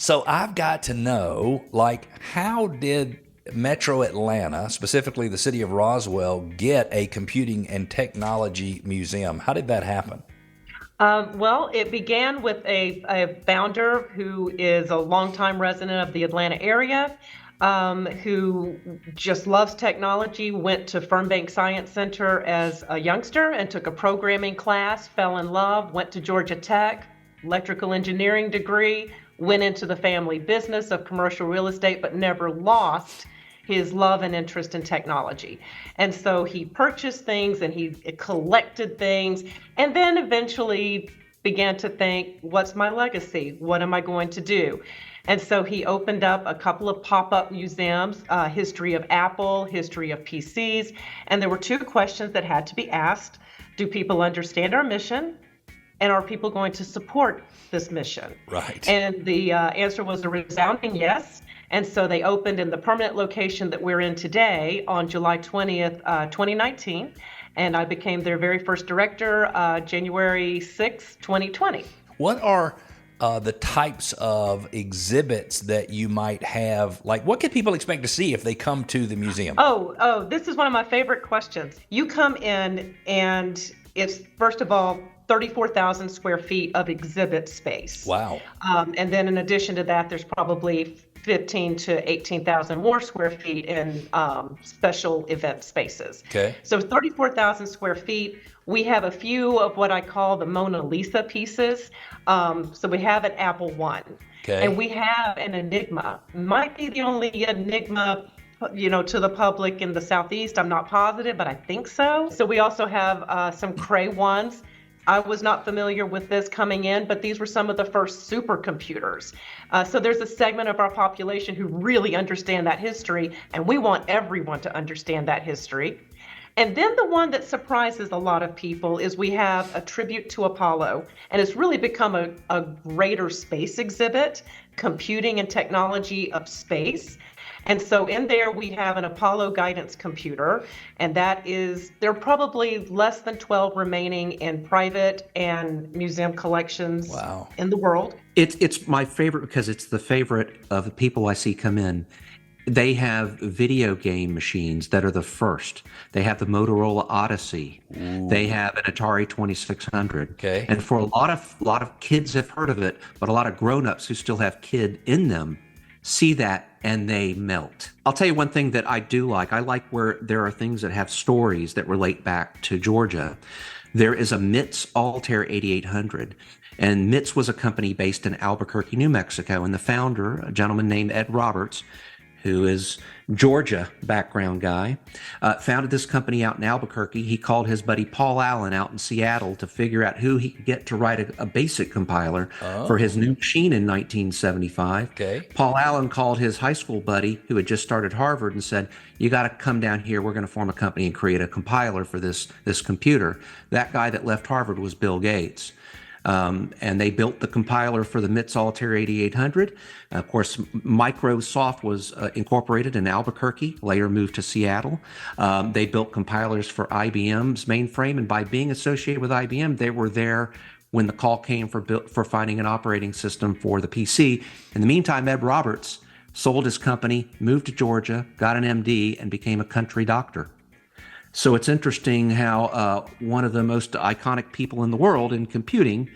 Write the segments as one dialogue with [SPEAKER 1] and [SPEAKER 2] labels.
[SPEAKER 1] So I've got to know, like, how did Metro Atlanta, specifically the city of Roswell, get a computing and technology museum? How did that happen?
[SPEAKER 2] Well, it began with a founder who is a longtime resident of the Atlanta area, who just loves technology, went to Fernbank Science Center as a youngster and took a programming class, fell in love, went to Georgia Tech, electrical engineering degree, went into the family business of commercial real estate, but never lost his love and interest in technology. And so he purchased things and he collected things and then eventually began to think, what's my legacy? What am I going to do? And so he opened up a couple of pop-up museums, history of Apple, history of PCs. And there were two questions that had to be asked. Do people understand our mission? And are people going to support this mission?
[SPEAKER 1] Right.
[SPEAKER 2] And the answer was a resounding yes. And so they opened in the permanent location that we're in today on July 20th, 2019. And I became their very first director January 6th, 2020.
[SPEAKER 1] What are the types of exhibits that you might have? Like, what can people expect to see if they come to the museum?
[SPEAKER 2] This is one of my favorite questions. You come in and it's, first of all, 34,000 square feet of exhibit space.
[SPEAKER 1] Wow.
[SPEAKER 2] And then in addition to that, there's probably 15 to 18,000 more square feet in special event spaces.
[SPEAKER 1] Okay.
[SPEAKER 2] So 34,000 square feet. We have a few of what I call the Mona Lisa pieces. So we have an Apple One.
[SPEAKER 1] Okay.
[SPEAKER 2] And we have an Enigma. Might be the only Enigma to the public in the Southeast. I'm not positive, but I think so. So we also have some Cray ones. I was not familiar with this coming in, but these were some of the first supercomputers. So there's a segment of our population who really understand that history, and we want everyone to understand that history. And then the one that surprises a lot of people is we have a tribute to Apollo, and it's really become a greater space exhibit, computing and technology of space. And so in there we have an Apollo guidance computer, and there are probably less than 12 remaining in private and museum collections.
[SPEAKER 1] Wow.
[SPEAKER 2] In the world.
[SPEAKER 3] It's my favorite because it's the favorite of the people I see come in. They have video game machines that are the first. They have the Motorola Odyssey.
[SPEAKER 1] Ooh.
[SPEAKER 3] They have an Atari 2600.
[SPEAKER 1] Okay.
[SPEAKER 3] And for a lot of kids have heard of it, but a lot of grown-ups who still have kid in them see that and they melt. I'll tell you one thing that I do like. I like where there are things that have stories that relate back to Georgia. There is a MITS Altair 8800. And MITS was a company based in Albuquerque, New Mexico. And the founder, a gentleman named Ed Roberts, who is Georgia background guy, founded this company out in Albuquerque. He called his buddy Paul Allen out in Seattle to figure out who he could get to write a basic compiler for his new machine in 1975.
[SPEAKER 1] Okay.
[SPEAKER 3] Paul Allen called his high school buddy who had just started Harvard and said, you got to come down here. We're going to form a company and create a compiler for this computer. That guy that left Harvard was Bill Gates. And they built the compiler for the MITS Altair 8800. Of course, Microsoft was incorporated in Albuquerque, later moved to Seattle. They built compilers for IBM's mainframe, and by being associated with IBM, they were there when the call came for finding an operating system for the PC. In the meantime, Ed Roberts sold his company, moved to Georgia, got an MD, and became a country doctor. So it's interesting how one of the most iconic people in the world in computing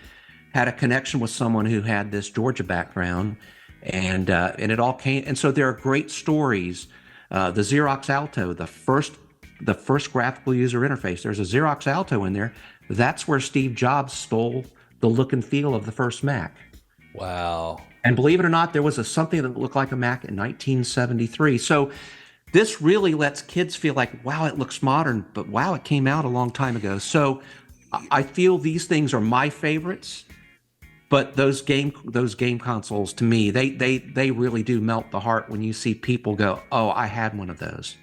[SPEAKER 3] had a connection with someone who had this Georgia background, and it all came. And so there are great stories. The Xerox Alto, the first graphical user interface. There's a Xerox Alto in there. That's where Steve Jobs stole the look and feel of the first Mac.
[SPEAKER 1] Wow.
[SPEAKER 3] And believe it or not, there was something that looked like a Mac in 1973. So this really lets kids feel like, wow, it looks modern, but wow, it came out a long time ago. So I feel these things are my favorites, but those game consoles, to me, they really do melt the heart when you see people go, oh, I had one of those.